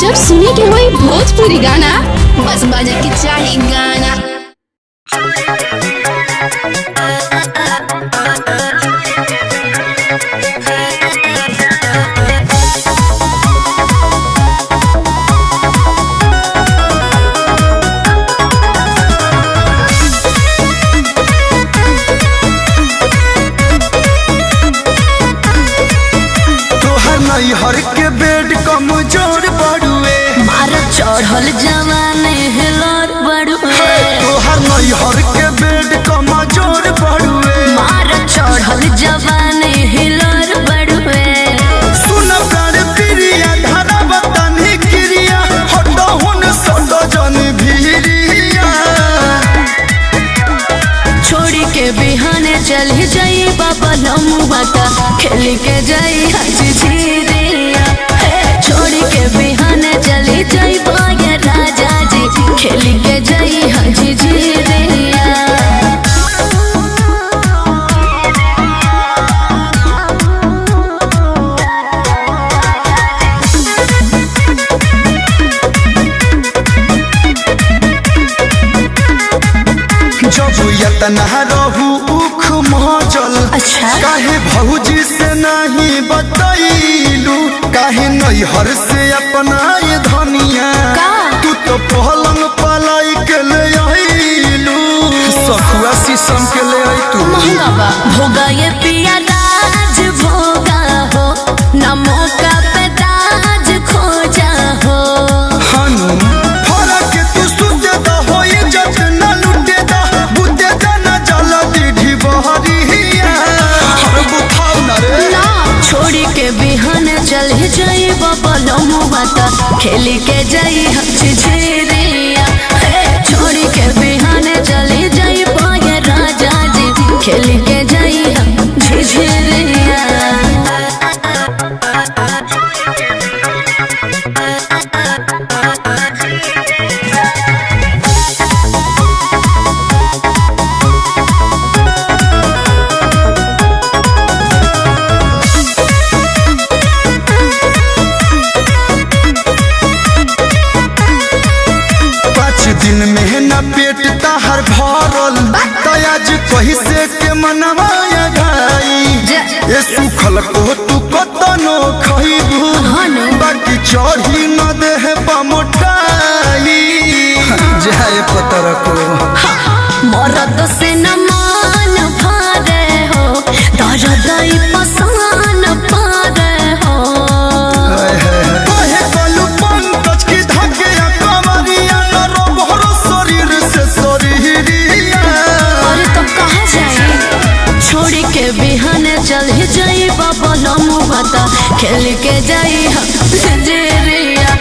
जब सुने के होई भोजपुरी गाना बस बजे के चाही गाना। हर के बेड कमजोर बड़ुए मार चढ़ल जवाने हेलर बड़ुए तोहर नहीं हर के बेड कमजोर बड़ुए मार चढ़ल जवाने हेलर बड़ुए सुन प्यार प्रिया धारा बतानी क्रिया हटो हुन सटो जन भीरिया छोड़ी के बिहाने चल जाई बाबा लमुआ का खेल के जाई हजी झीरिया छोड़ी के बिहाने चली जाई बाया राजा जी खेल के जाई हजी झीरिया। जब यतना रहू उख महजल अच्छा काहे भौजी से नहीं बतैलू काहे नैहर से अपना ये धनिया तू तो पहलंग पलाई के ले आइलू सखुआ शीशम के ले आई तू महंगा बा भोगा ये पिया राज भोगा हो ना मौका पे ताज खोजा हो हनु फरक तू सुते द होई जत न लुटे द बुते द न जल दीढ़ी बहरिया हर बुखाव न रे ना छोड़ी के बिहान चल जाई बाबा लमुआ ता खेल के जाई हची झेरिया छोड़ी के बिहान चली जाई पाए राजा जी खेल के जाई हम झिझिरिया। दिन में न पेट ताहर भरल तयाज कही से के मनवाया घाई ये सुखल को तू कतनो खइबू बाकी चढ़ी न देह पमोटाई जाए पतर को मरद से न मान भारे हो दर्द पसान पारे हो कहे कलू पंकज की धके कमरिया न रोबरो शरीर से शरीरिया और तो कहाँ जाए छोड़ी के बिहान चल जाई बाबा लमुआ ता खेल के जाई हम जेरिया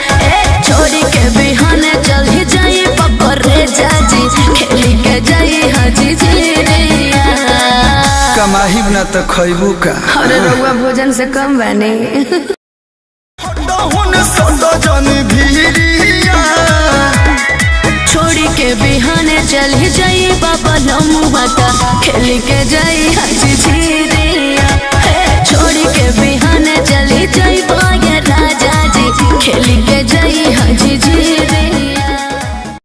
छोड़ी के बिहान चल जाई बाबा रे जाजी खेल के जाई हजी जेरिया। कमाही न तो खइबू का अरे रउआ भोजन से कम बने छोड़ी के बिहाने चल जाई बाबा लमुआ ता खेल के जाई हजी झीरिया छोड़ी के बिहाने चली जाई बाया राजा जी खेल के